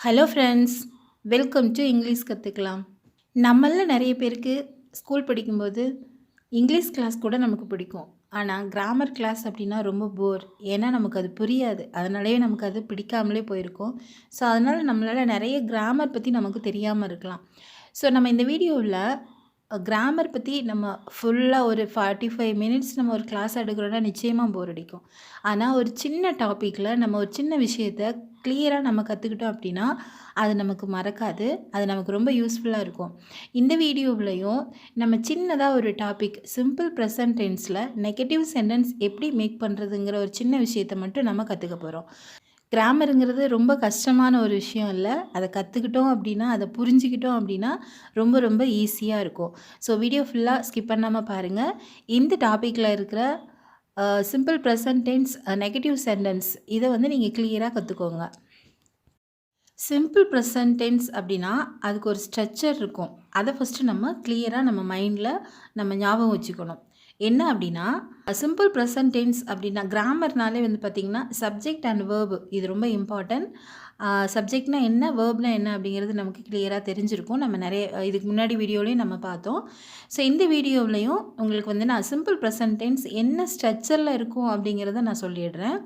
Hello friends, welcome to English கற்றுக்கலாம். நம்மள நிறைய பேருக்கு ஸ்கூல் படிக்கும்போது இங்கிலீஷ் கிளாஸ் கூட நமக்கு பிடிக்கும். ஆனால் கிராமர் கிளாஸ் அப்படின்னா ரொம்ப போர். ஏன்னா நமக்கு அது புரியாது. அதனாலேயே நமக்கு அது பிடிக்காமலே போயிருக்கும். ஸோ அதனால் நம்மளால் நிறைய கிராமர் பற்றி நமக்கு தெரியாமல் இருக்கலாம். ஸோ நம்ம இந்த வீடியோவில் கிராமர் பற்றி நம்ம ஃபுல்லாக ஒரு 45 மினிட்ஸ் நம்ம ஒரு கிளாஸ் எடுக்கிறோன்னா நிச்சயமாக போர் அடிக்கும். ஆனால் ஒரு சின்ன டாப்பிக்கில் நம்ம ஒரு சின்ன விஷயத்த கிளியராக நம்ம கற்றுக்கிட்டோம் அப்படின்னா அது நமக்கு மறக்காது. அது நமக்கு ரொம்ப யூஸ்ஃபுல்லாக இருக்கும். இந்த வீடியோவிலையும் நம்ம சின்னதாக ஒரு டாபிக் சிம்பிள் ப்ரெசன்ட் டென்ஸில் நெகட்டிவ் சென்டென்ஸ் எப்படி மேக் பண்ணுறதுங்கிற ஒரு சின்ன விஷயத்தை மட்டும் நம்ம கற்றுக்க போகிறோம். கிராமருங்கிறது ரொம்ப கஷ்டமான ஒரு விஷயம் இல்லை. அதை கற்றுக்கிட்டோம் அப்படின்னா, அதை புரிஞ்சுக்கிட்டோம் அப்படின்னா ரொம்ப ரொம்ப ஈஸியாக இருக்கும். ஸோ வீடியோ ஃபுல்லாக ஸ்கிப் பண்ணாமல் பாருங்கள். இந்த டாப்பிக்கில் இருக்கிற simple present tense negative sentence இதை வந்து நீங்கள் கிளியராக கற்றுக்கோங்க. சிம்பிள் ப்ரெசன்ட் டென்ஸ் அப்படின்னா அதுக்கு ஒரு ஸ்ட்ரக்சர் இருக்கும். அதை ஃபஸ்ட்டு நம்ம கிளியராக நம்ம மைண்டில் நம்ம ஞாபகம் வச்சுக்கணும். என்ன அப்படின்னா சிம்பிள் ப்ரெசன்ட் டென்ஸ் அப்படின்னா கிராமர்னாலே வந்து பார்த்திங்கன்னா சப்ஜெக்ட் அண்ட் வேர்பு இது ரொம்ப இம்பார்ட்டன்ட். சப்ஜெக்ட்னா என்ன, வேர்ப்னா என்ன அப்படிங்கிறது நமக்கு கிளியராக தெரிஞ்சிருக்கும். நம்ம நிறைய இதுக்கு முன்னாடி வீடியோலையும் நம்ம பார்த்தோம். ஸோ இந்த வீடியோவிலையும் உங்களுக்கு வந்து நான் சிம்பிள் ப்ரெசன்ட் டென்ஸ் என்ன ஸ்ட்ரக்சரில் இருக்கும் அப்படிங்கிறத நான் சொல்லிடுறேன்.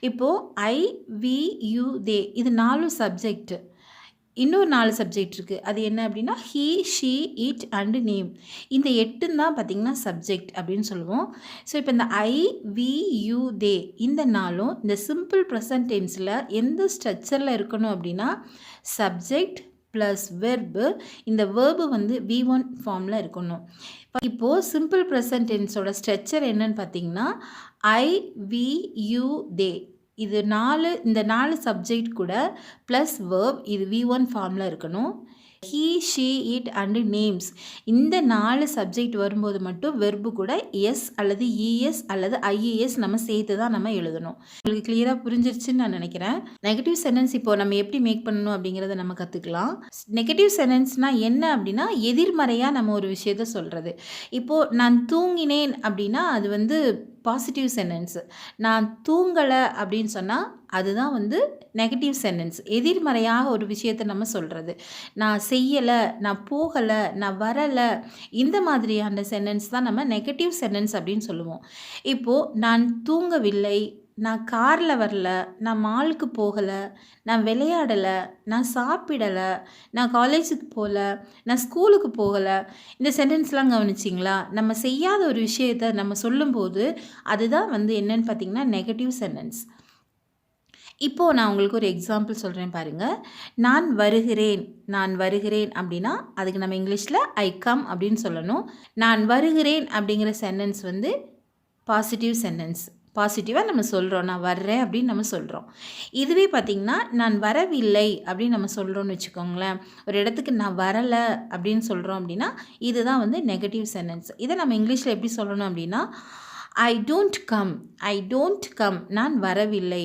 இப்போது ஐ, வி, யூ, தே இது 4 சப்ஜெக்ட். இன்னொரு 4 சப்ஜெக்ட் இருக்குது. அது என்ன அப்படின்னா he, she, it and name. இந்த 8 தான் பார்த்திங்கன்னா சப்ஜெக்ட் அப்படின்னு சொல்லுவோம். ஸோ இப்போ இந்த ஐ, வி, யூ, தே இந்த 4ம் இந்த சிம்பிள் ப்ரெசன்ட் டென்ஸில் எந்த ஸ்ட்ரக்சரில் இருக்கணும் அப்படின்னா சப்ஜெக்ட் ப்ளஸ் வெர்பு. இந்த வேர்பு வந்து V1 ஃபார்மில் இருக்கணும். இப்போது சிம்பிள் ப்ரெசன்ட் டென்ஸோட ஸ்ட்ரக்சர் என்னன்னு பார்த்தீங்கன்னா ஐ, வி, யூ, தே இது 4 இந்த 4 சப்ஜெக்ட் கூட ப்ளஸ் வேர்ப் இது V1 ஃபார்மில் இருக்கணும். He, she, it and names இந்த 4 சப்ஜெக்ட் வரும்போது மட்டும் வெர்பு கூட எஸ் அல்லது இஎஸ் அல்லது ஐஏஎஸ் நம்ம சேர்த்து தான் நம்ம எழுதணும். உங்களுக்கு கிளியராக புரிஞ்சிருச்சுன்னு நான் நினைக்கிறேன். நெகட்டிவ் சென்டென்ஸ் இப்போ நம்ம எப்படி மேக் பண்ணணும் அப்படிங்கிறத நம்ம கற்றுக்கலாம். நெகட்டிவ் சென்டென்ஸ்னால் என்ன அப்படின்னா எதிர்மறையாக நம்ம ஒரு விஷயத்த சொல்கிறது. இப்போது நான் தூங்கினேன் அப்படின்னா அது வந்து பாசிட்டிவ் சென்டென்ஸு. நான் தூங்கலை அப்படின்னு சொன்னால் அதுதான் வந்து நெகட்டிவ் சென்டென்ஸ். எதிர்மறையாக ஒரு விஷயத்தை நம்ம சொல்கிறது. நான் செய்யலை, நான் போகலை, நான் வரலை இந்த மாதிரியான சென்டென்ஸ் தான் நம்ம நெகட்டிவ் சென்டென்ஸ் அப்படின்னு சொல்லுவோம். இப்போது நான் தூங்கவில்லை, நான் காரில் வரல, நான் மாலுக்கு போகலை, நான் விளையாடலை, நான் சாப்பிடலை, நான் காலேஜுக்கு போகல, நான் ஸ்கூலுக்கு போகலை இந்த சென்டென்ஸ்லாம் கவனிச்சிங்களா? நம்ம செய்யாத ஒரு விஷயத்தை நம்ம சொல்லும்போது அதுதான் வந்து என்னன்னு பார்த்திங்கன்னா நெகட்டிவ் சென்டென்ஸ். இப்போது நான் உங்களுக்கு ஒரு எக்ஸாம்பிள் சொல்கிறேன் பாருங்கள். நான் வருகிறேன், நான் வருகிறேன் அப்படின்னா அதுக்கு நம்ம இங்கிலீஷில் ஐ கம் அப்படின்னு சொல்லணும். நான் வருகிறேன் அப்படிங்கிற சென்டென்ஸ் வந்து பாசிட்டிவ் சென்டென்ஸ். பாசிட்டிவாக நம்ம சொல்கிறோம், நான் வர்றேன் அப்படின்னு நம்ம சொல்கிறோம். இதுவே பார்த்திங்கன்னா நான் வரவில்லை அப்படின்னு நம்ம சொல்கிறோன்னு வச்சுக்கோங்களேன். ஒரு இடத்துக்கு நான் வரலை அப்படின்னு சொல்கிறோம் அப்படின்னா இதுதான் வந்து நெகட்டிவ் சென்டென்ஸ். இதை நம்ம இங்கிலீஷில் எப்படி சொல்லணும் அப்படின்னா I don't come, I don't come நான் வரவில்லை.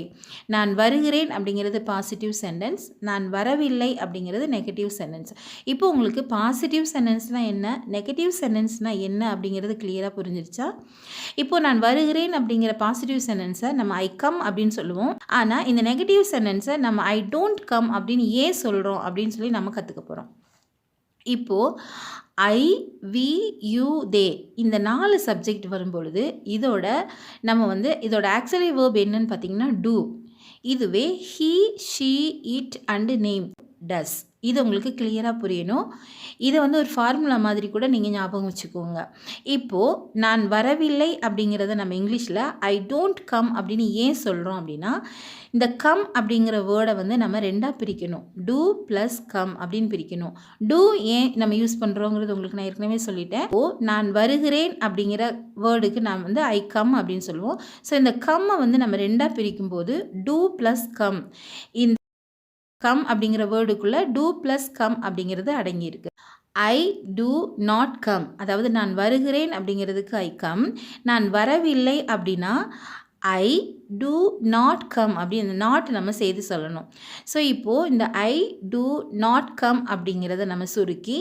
நான் வருகிறேன் அப்படிங்கிறது பாசிட்டிவ் சென்டென்ஸ், நான் வரவில்லை அப்படிங்கிறது நெகட்டிவ் சென்டென்ஸ். இப்போ உங்களுக்கு பாசிட்டிவ் சென்டென்ஸ்னால் என்ன, நெகட்டிவ் சென்டென்ஸ்னால் என்ன அப்படிங்கிறது கிளியராக புரிஞ்சிருச்சா? இப்போது நான் வருகிறேன் அப்படிங்கிற பாசிட்டிவ் சென்டென்ஸை நம்ம ஐ கம் அப்படின்னு சொல்லுவோம். ஆனால் இந்த நெகட்டிவ் சென்டென்ஸை நம்ம ஐ டோன்ட் கம் அப்படின்னு ஏன் சொல்கிறோம் அப்படின்னு சொல்லி நம்ம கற்றுக்க போகிறோம். இப்போது ஐ, வி, யூ, தே இந்த 4 சப்ஜெக்ட் வரும்பொழுது நம்ம வந்து இதோட ஆக்சிலரி வேர்ப் என்னன்னு பார்த்தீங்கன்னா டூ. இதுவே he, she, it and name does. இது உங்களுக்கு கிளியராக புரியணும். இதை வந்து ஒரு ஃபார்முலா மாதிரி கூட நீங்கள் ஞாபகம் வச்சுக்கோங்க. இப்போது நான் வரவில்லை அப்படிங்கிறத நம்ம இங்கிலீஷில் ஐ டோன்ட் கம் அப்படின்னு ஏன் சொல்கிறோம் அப்படின்னா இந்த கம் அப்படிங்கிற வேர்டை வந்து நம்ம 2ஆக பிரிக்கணும். டூ ப்ளஸ் கம் அப்படின்னு பிரிக்கணும். டூ ஏன் நம்ம யூஸ் பண்ணுறோங்கிறது உங்களுக்கு நான் ஏற்கனவே சொல்லிட்டேன். நான் வருகிறேன் அப்படிங்கிற வேர்டுக்கு நான் வந்து ஐ கம் அப்படின்னு சொல்லுவோம். ஸோ இந்த கம்மை வந்து நம்ம 2ஆக பிரிக்கும்போது டூ ப்ளஸ் கம், இந்த கம் அப்படிங்கிற வேர்டுக்குள்ளே டூ ப்ளஸ் கம் அப்படிங்கிறது அடங்கியிருக்கு. ஐ டூ நாட் கம், அதாவது நான் வருகிறேன் அப்படிங்கிறதுக்கு ஐ கம், நான் வரவில்லை அப்படின்னா ஐ டூ நாட் கம் அப்படி இந்த நாட் நம்ம சேர்த்து சொல்லணும். ஸோ இப்போது இந்த ஐ டூ நாட் கம் அப்படிங்கிறத நம்ம சுருக்கி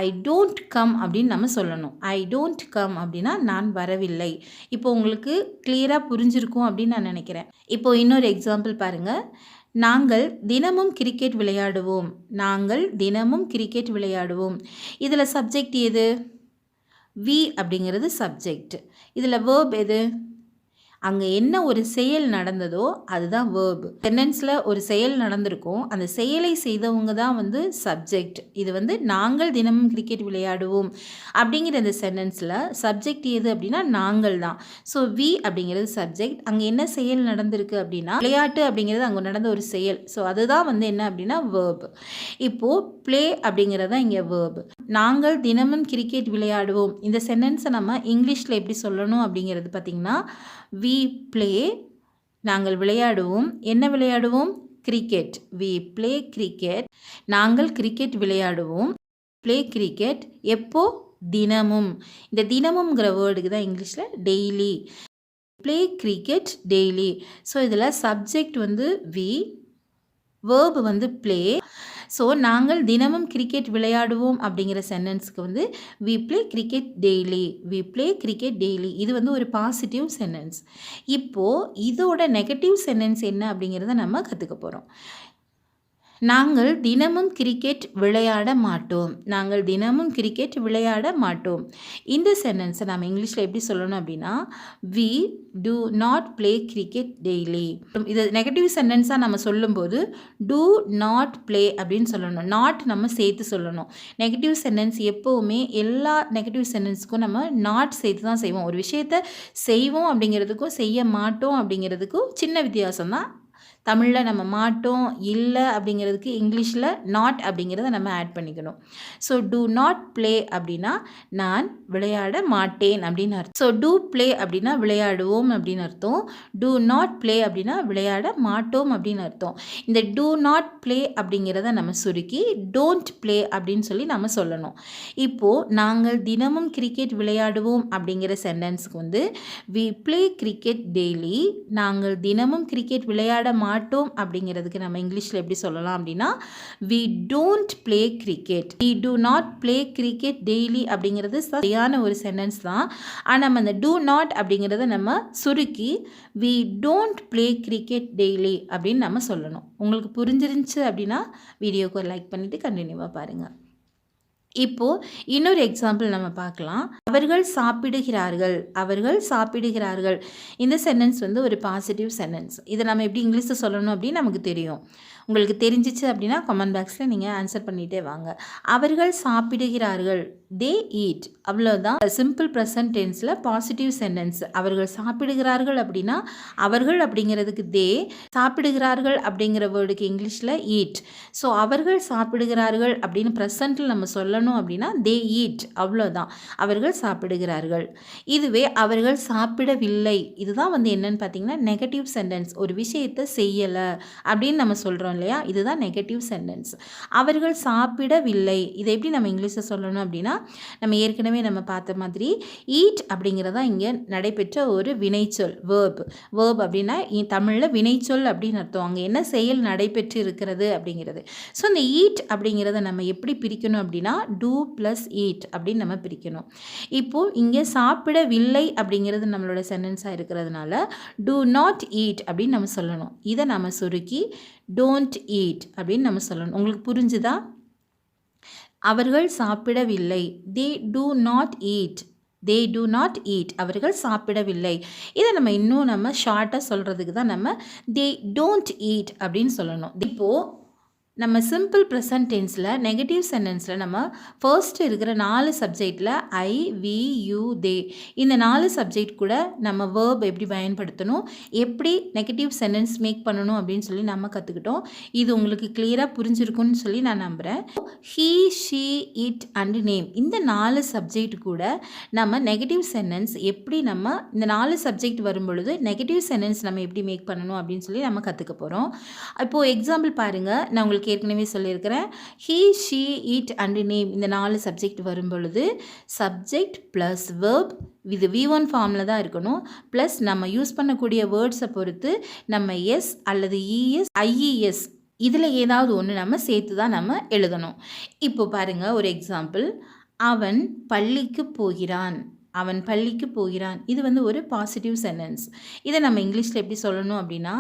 ஐ டோன்ட் கம் அப்படின்னு நம்ம சொல்லணும். ஐ டோன்ட் கம் அப்படின்னா நான் வரவில்லை. இப்போ உங்களுக்கு கிளியராக புரிஞ்சிருக்கும் அப்படின்னு நான் நினைக்கிறேன். இப்போது இன்னொரு எக்ஸாம்பிள் பாருங்கள். நாங்கள் தினமும் கிரிக்கெட் விளையாடுவோம். நாங்கள் தினமும் கிரிக்கெட் விளையாடுவோம். இதில் சப்ஜெக்ட் எது? வி அப்படிங்கிறது சப்ஜெக்ட். இதில் வேர்ப் எது? அங்கே என்ன ஒரு செயல் நடந்ததோ அதுதான் வேர்ப். சென்டென்ஸில் ஒரு செயல் நடந்திருக்கும், அந்த செயலை செய்தவங்க தான் வந்து சப்ஜெக்ட். இது வந்து நாங்கள் தினமும் கிரிக்கெட் விளையாடுவோம் அப்படிங்கிற அந்த சென்டென்ஸில் சப்ஜெக்ட் எது அப்படின்னா நாங்கள் தான். ஸோ வி அப்படிங்கிறது சப்ஜெக்ட். அங்கே என்ன செயல் நடந்திருக்கு அப்படின்னா விளையாட்டு அப்படிங்கிறது அங்கே நடந்த ஒரு செயல். ஸோ அதுதான் வந்து என்ன அப்படின்னா வேர்ப். இப்போது ப்ளே அப்படிங்கிறது தான் இங்கே வேர்ப். நாங்கள் தினமும் கிரிக்கெட் விளையாடுவோம். இந்த சென்டென்ஸை நம்ம இங்கிலீஷில் எப்படி சொல்லணும் அப்படிங்கிறது பார்த்திங்கன்னா வி ப்ளே, நாங்கள் விளையாடுவோம். என்ன விளையாடுவோம்? கிரிக்கெட். We play cricket. நாங்கள் கிரிக்கெட் விளையாடுவோம். Play cricket. எப்போ? தினமும். இந்த தினமுங்கிற வேர்டுக்கு தான் இங்கிலீஷில் daily. Play cricket daily. So இதில் சப்ஜெக்ட் வந்து வி, வேர்ப் வந்து ப்ளே. ஸோ நாங்கள் தினமும் கிரிக்கெட் விளையாடுவோம் அப்படிங்கிற சென்டென்ஸுக்கு வந்து we play cricket daily. We play cricket daily. இது வந்து ஒரு பாசிட்டிவ் சென்டென்ஸ். இப்போது இதோட நெகட்டிவ் சென்டென்ஸ் என்ன அப்படிங்கிறத நம்ம கற்றுக்க போகிறோம். நாங்கள் தினமும் கிரிக்கெட் விளையாட மாட்டோம். நாங்கள் தினமும் கிரிக்கெட் விளையாட மாட்டோம். இந்த சென்டென்ஸை நம்ம இங்கிலீஷில் எப்படி சொல்லணும் அப்படின்னா we do not play cricket daily. இது நெகட்டிவ் சென்டென்ஸாக நம்ம சொல்லும்போது டூ நாட் ப்ளே அப்படின்னு சொல்லணும். நாட் நம்ம சேர்த்து சொல்லணும். நெகட்டிவ் சென்டென்ஸ் எப்போவுமே எல்லா நெகட்டிவ் சென்டென்ஸுக்கும் நம்ம நாட் சேர்த்து தான் செய்வோம். ஒரு விஷயத்தை செய்வோம் அப்படிங்கிறதுக்கும் செய்ய மாட்டோம் அப்படிங்கிறதுக்கும் சின்ன வித்தியாசம் தான். தமிழில் நம்ம மாட்டோம், இல்லை அப்படிங்கிறதுக்கு இங்கிலீஷில் நாட் அப்படிங்கிறத நம்ம ஆட் பண்ணிக்கணும். ஸோ டூ நாட் ப்ளே அப்படின்னா நான் விளையாட மாட்டேன் அப்படின்னு அர்த்தம். ஸோ டூ ப்ளே அப்படின்னா விளையாடுவோம் அப்படின்னு அர்த்தம். டூ நாட் ப்ளே அப்படின்னா விளையாட மாட்டோம் அப்படின்னு அர்த்தம். இந்த டூ நாட் ப்ளே அப்படிங்கிறத நம்ம சுருக்கி டோன்ட் ப்ளே அப்படின்னு சொல்லி நம்ம சொல்லணும். இப்போது நாங்கள் தினமும் கிரிக்கெட் விளையாடுவோம் அப்படிங்கிற சென்டென்ஸுக்கு வந்து வி ப்ளே கிரிக்கெட் டெய்லி. நாங்கள் தினமும் கிரிக்கெட் விளையாட மாட்டோம் அப்படிங்கிறதுக்கு நம்ம இங்கிலீஷில் எப்படி சொல்லலாம் அப்படின்னா we don't play cricket. We do not play cricket daily அப்படிங்கிறது சரியான ஒரு சென்டென்ஸ் தான். ஆனால் நம்ம அந்த டூ நாட் அப்படிங்கிறத நம்ம சுருக்கி we don't play cricket daily அப்படின்னு நம்ம சொல்லணும். உங்களுக்கு புரிஞ்சிருந்துச்சு அப்படின்னா வீடியோக்கு ஒரு லைக் பண்ணிவிட்டு கண்டினியூவாக பாருங்கள். இப்போது இன்னொரு எக்ஸாம்பிள் நம்ம பார்க்கலாம். அவர்கள் சாப்பிடுகிறார்கள். அவர்கள் சாப்பிடுகிறார்கள். இந்த சென்டென்ஸ் வந்து ஒரு பாசிட்டிவ் சென்டென்ஸ். இதை நம்ம எப்படி இங்கிலீஷில் சொல்லணும் அப்படின்னு நமக்கு தெரியும். உங்களுக்கு தெரிஞ்சிச்சு அப்படின்னா கமெண்ட் பாக்ஸில் நீங்கள் ஆன்சர் பண்ணிகிட்டே வாங்க. அவர்கள் சாப்பிடுகிறார்கள். They eat. அவ்வளோதான். சிம்பிள் ப்ரெசன்ட் டென்ஸில் பாசிட்டிவ் சென்டென்ஸ். அவர்கள் சாப்பிடுகிறார்கள் அப்படின்னா அவர்கள் அப்படிங்கிறதுக்கு தே, சாப்பிடுகிறார்கள் அப்படிங்கிற வேர்டுக்கு இங்கிலீஷில் ஈட். ஸோ அவர்கள் சாப்பிடுகிறார்கள் அப்படின்னு ப்ரெசண்ட்டில் நம்ம சொல்லணும் அப்படின்னா தே ஈட். அவ்வளோதான். அவர்கள் சாப்பிடுகிறார்கள். இதுவே அவர்கள் சாப்பிடவில்லை, இதுதான் வந்து என்னன்னு பார்த்தீங்கன்னா நெகட்டிவ் சென்டென்ஸ். ஒரு விஷயத்தை செய்யலை அப்படின்னு நம்ம சொல்கிறோம் இல்லையா, இதுதான் நெகட்டிவ் சென்டென்ஸ். அவர்கள் சாப்பிடவில்லை. இதை எப்படி நம்ம இங்கிலீஷில் சொல்லணும் அப்படின்னா நம்ம ஏற்கனவே நம்ம பார்த்த மாதிரி ஈட் அப்படிங்கிறதா இங்கே நடைபெற்ற ஒரு வினைச்சொல். வேர்ப் அப்படின்னா தமிழில் வினைச்சொல் அப்படின்னு அர்த்தம். அங்கே என்ன செயல் நடைபெற்று இருக்கிறது அப்படிங்கிறது. ஸோ இந்த ஈட் அப்படிங்கிறத நம்ம எப்படி பிரிக்கணும் அப்படின்னா டூ ப்ளஸ் ஈட் அப்படின்னு நம்ம பிரிக்கணும். இப்போது இங்கே சாப்பிடவில்லை அப்படிங்கிறது நம்மளோட சென்டென்ஸாக இருக்கிறதுனால டூ நாட் ஈட் அப்படின்னு நம்ம சொல்லணும். இதை நம்ம சுருக்கி டோன்ட் ஈட் அப்படின்னு நம்ம சொல்லணும். உங்களுக்கு புரிஞ்சுதா? அவர்கள் சாப்பிடவில்லை. They do not eat. They do not eat. அவர்கள் சாப்பிடவில்லை. இதை நம்ம இன்னும் நம்ம ஷார்ட்டாக சொல்கிறதுக்கு தான் நம்ம தே டோன்ட் ஈட் அப்படின்னு சொல்லணும். இப்போது நம்ம சிம்பிள் ப்ரெசன்ட் டென்ஸில் நெகட்டிவ் சென்டென்ஸில் நம்ம ஃபர்ஸ்ட் இருக்கிற 4 சப்ஜெக்டில் ஐ, வி, யூ, தே இந்த 4 சப்ஜெக்ட் கூட நம்ம வேர்ப் எப்படி பயன்படுத்தணும், எப்படி நெகட்டிவ் சென்டென்ஸ் மேக் பண்ணணும் அப்படின்னு சொல்லி நம்ம கற்றுக்கிட்டோம். இது உங்களுக்கு கிளியராக புரிஞ்சிருக்குன்னு சொல்லி நான் நம்புகிறேன். He, she, it and name இந்த 4 சப்ஜெக்ட் கூட நம்ம நெகட்டிவ் சென்டென்ஸ் எப்படி நம்ம இந்த 4 சப்ஜெக்ட் வரும் பொழுது நெகட்டிவ் சென்டென்ஸ் நம்ம எப்படி மேக் பண்ணணும் அப்படின்னு சொல்லி நம்ம கற்றுக்க போகிறோம். இப்போது எக்ஸாம்பிள் பாருங்கள். நான் உங்களுக்கு ஏற்கனவே சொல்லியிருக்கிறேன். He, she, it and name இந்த 4 சப்ஜெக்ட் வரும் பொழுது சப்ஜெக்ட் ப்ளஸ் வேர்ப் இது V1 ஃபார்மில் தான் இருக்கணும். ப்ளஸ் நம்ம யூஸ் பண்ணக்கூடிய வேர்ட்ஸை பொறுத்து நம்ம எஸ் அல்லது இஎஸ், ஐஇஎஸ் இதில் ஏதாவது ஒன்று நம்ம சேர்த்து தான் நம்ம எழுதணும். இப்போ பாருங்கள் ஒரு எக்ஸாம்பிள். அவன் பள்ளிக்கு போகிறான். அவன் பள்ளிக்கு போகிறான். இது வந்து ஒரு பாசிட்டிவ் சென்டென்ஸ். இதை நம்ம இங்கிலீஷில் எப்படி சொல்லணும் அப்படின்னா,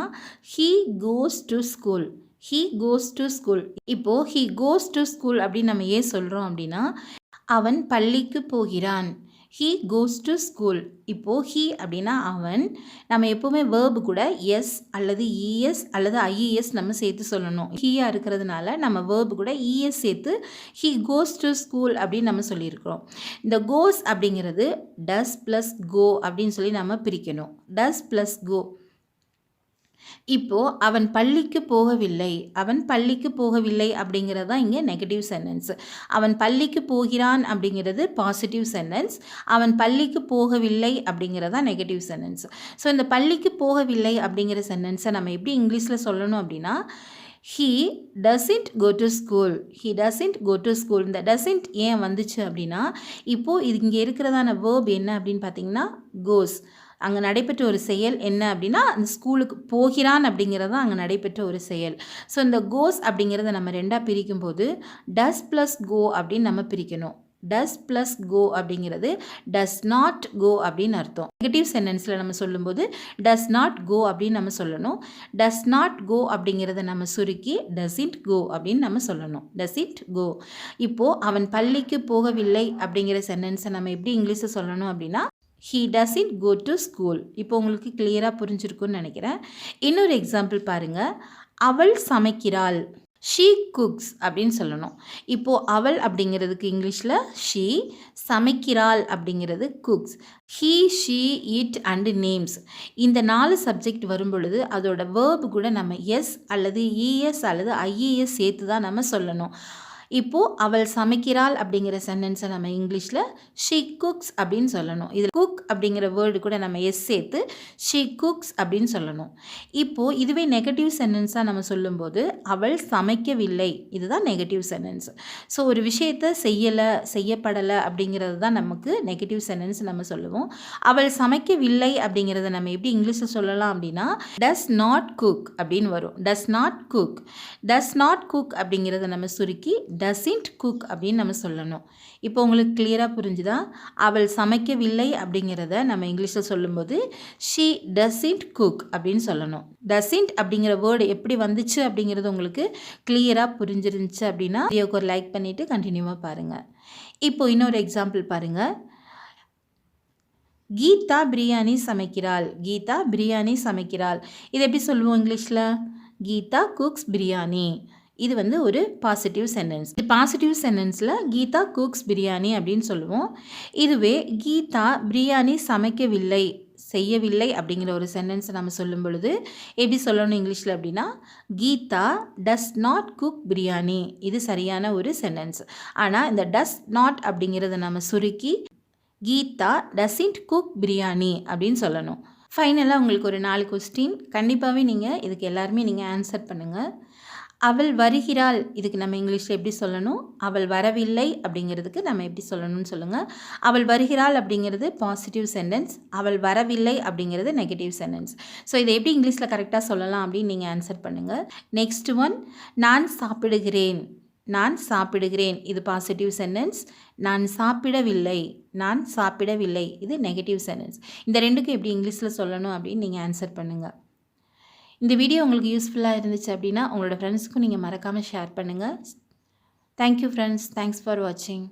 he goes to school. he goes to school. இப்போ he goes to school அப்படின்னு நம்ம ஏன் சொல்கிறோம் அப்படின்னா, அவன் பள்ளிக்கு போகிறான். he goes to school. இப்போ he அப்படின்னா அவன். நம்ம எப்போவுமே verb கூட எஸ் அல்லது இஎஸ் அல்லது ஐஇஎஸ் நம்ம சேர்த்து சொல்லணும். ஹீயா இருக்கிறதுனால நம்ம verb கூட இஎஸ் சேர்த்து he goes to school அப்படின்னு நம்ம சொல்லியிருக்கிறோம். இந்த goes அப்படிங்கிறது does ப்ளஸ் go அப்படின்னு சொல்லி நம்ம பிரிக்கணும். does plus go. இப்போ அவன் பள்ளிக்கு போகவில்லை. அவன் பள்ளிக்கு போகவில்லை அப்படிங்கிறது தான் இங்கே நெகட்டிவ் சென்டென்ஸ். அவன் பள்ளிக்கு போகிறான் அப்படிங்கிறது பாசிட்டிவ் சென்டென்ஸ். அவன் பள்ளிக்கு போகவில்லை அப்படிங்கிறது தான் நெகட்டிவ் சென்டென்ஸ். ஸோ இந்த பள்ளிக்கு போகவில்லை அப்படிங்கிற சென்டென்ஸை நம்ம எப்படி இங்கிலீஷில் சொல்லணும் அப்படின்னா, he doesn't go to school. he doesn't go to school. இந்த doesn't ஏன் வந்துச்சு அப்படின்னா, இப்போது இங்கே இருக்கிறதான verb என்ன அப்படின்னு பார்த்தீங்கன்னா goes. அங்கே நடைபெற்ற ஒரு செயல் என்ன அப்படின்னா, அந்த ஸ்கூலுக்கு போகிறான் அப்படிங்கிறது தான் அங்கே நடைபெற்ற ஒரு செயல். ஸோ இந்த கோஸ் அப்படிங்கிறத நம்ம ரெண்டாக பிரிக்கும்போது டஸ் ப்ளஸ் கோ அப்படின்னு நம்ம பிரிக்கணும். டஸ் ப்ளஸ் கோ அப்படிங்கிறது டஸ் நாட் கோ அப்படின்னு அர்த்தம். நெகட்டிவ் சென்டென்ஸில் நம்ம சொல்லும்போது டஸ் நாட் கோ அப்படின்னு நம்ம சொல்லணும். டஸ் நாட் கோ அப்படிங்கிறத நம்ம சுருக்கி டஸ்இன்ட் கோ அப்படின்னு நம்ம சொல்லணும். டஸ்இன்ட் கோ. இப்போது அவன் பள்ளிக்கு போகவில்லை அப்படிங்கிற சென்டென்ஸை நம்ம எப்படி இங்கிலீஷில் சொல்லணும் அப்படின்னா, he doesn't go to school. இப்போ உங்களுக்கு கிளியராக புரிஞ்சிருக்குன்னு நினைக்கிறேன். இன்னொரு எக்ஸாம்பிள் பாருங்கள். அவள் சமைக்கிறாள். she cooks அப்படின்னு சொல்லணும். இப்போது அவள் அப்படிங்கிறதுக்கு இங்கிலீஷில் she, சமைக்கிறாள் அப்படிங்கிறது cooks. he, she, it and names. இந்த 4 சப்ஜெக்ட் வரும் பொழுது அதோட verb கூட நம்ம எஸ் அல்லது இஎஸ் அல்லது ஐஇஎஸ் சேர்த்து தான் நம்ம சொல்லணும். இப்போது அவள் சமைக்கிறாள் அப்படிங்கிற சென்டென்ஸை நம்ம இங்கிலீஷில் she cooks அப்படின்னு சொல்லணும். இதில் cook அப்படிங்கிற வேர்டு கூட நம்ம எஸ் சேர்த்து she cooks அப்படின்னு சொல்லணும். இப்போது இதுவே நெகட்டிவ் சென்டென்ஸாக நம்ம சொல்லும்போது அவள் சமைக்கவில்லை, இதுதான் நெகட்டிவ் சென்டென்ஸ். ஸோ ஒரு விஷயத்தை செய்யப்படலை அப்படிங்கிறது தான் நமக்கு நெகட்டிவ் சென்டென்ஸ் நம்ம சொல்லுவோம். அவள் சமைக்கவில்லை அப்படிங்கிறத நம்ம எப்படி இங்கிலீஷில் சொல்லலாம் அப்படின்னா does not cook அப்படின்னு வரும். does not cook. does not cook அப்படிங்கிறத நம்ம சுருக்கி doesn't cook அப்படின்னு நம்ம சொல்லணும். இப்போ உங்களுக்கு கிளியராக புரிஞ்சுதா? அவள் சமைக்கவில்லை அப்படிங்கிறத நம்ம இங்கிலீஷில் சொல்லும்போது she doesn't cook அப்படின்னு சொல்லணும். doesn't அப்படிங்கிற வேர்டு எப்படி வந்துச்சு அப்படிங்கிறது உங்களுக்கு கிளியராக புரிஞ்சிருந்துச்சு அப்படின்னா வீடியோக்கு ஒரு லைக் பண்ணிவிட்டு கண்டினியூவாக பாருங்கள். இப்போ இன்னொரு எக்ஸாம்பிள் பாருங்கள். கீதா பிரியாணி சமைக்கிறாள். கீதா பிரியாணி சமைக்கிறாள். இது எப்படி சொல்லுவோம் இங்கிலீஷில்? கீதா குக்ஸ் பிரியாணி. இது வந்து ஒரு பாசிட்டிவ் சென்டென்ஸ். பாசிட்டிவ் சென்டென்ஸில் கீதா குக்ஸ் பிரியாணி அப்படின்னு சொல்லுவோம். இதுவே கீதா பிரியாணி செய்யவில்லை அப்படிங்கிற ஒரு சென்டென்ஸை நம்ம சொல்லும் பொழுது எப்படி சொல்லணும் இங்கிலீஷில் அப்படின்னா, Geeta does not cook biryani. இது சரியான ஒரு சென்டென்ஸ். ஆனால் இந்த டஸ் நாட் அப்படிங்கிறத நம்ம சுருக்கி கீதா டஸ்இன்ட் குக் பிரியாணி அப்படின்னு சொல்லணும். ஃபைனலாக உங்களுக்கு ஒரு 4 கொஸ்டின். கண்டிப்பாகவே நீங்கள் இதுக்கு எல்லாருமே நீங்கள் ஆன்சர் பண்ணுங்கள். அவள் வருகிறாள், இதுக்கு நம்ம இங்கிலீஷில் எப்படி சொல்லணும்? அவள் வரவில்லை அப்படிங்கிறதுக்கு நம்ம எப்படி சொல்லணும்னு சொல்லுங்கள். அவள் வருகிறாள் அப்படிங்கிறது பாசிட்டிவ் சென்டென்ஸ். அவள் வரவில்லை அப்படிங்கிறது நெகட்டிவ் சென்டென்ஸ். ஸோ இதை எப்படி இங்கிலீஷில் கரெக்டாக சொல்லலாம் அப்படின்னு நீங்கள் ஆன்சர் பண்ணுங்கள். நெக்ஸ்ட் ஒன், நான் சாப்பிடுகிறேன். நான் சாப்பிடுகிறேன், இது பாசிட்டிவ் சென்டென்ஸ். நான் சாப்பிடவில்லை, இது நெகட்டிவ் சென்டென்ஸ். இந்த ரெண்டுக்கும் எப்படி இங்கிலீஷில் சொல்லணும் அப்படின்னு நீங்கள் ஆன்சர் பண்ணுங்கள். இந்த வீடியோ உங்களுக்கு யூஸ்ஃபுல்லாக இருந்துச்சு அப்படின்னா உங்களோட ஃப்ரெண்ட்ஸுக்கும் நீங்கள் மறக்காமல் ஷேர் பண்ணுங்கள். Thank you friends. தேங்க்ஸ் ஃபார் வாட்சிங்.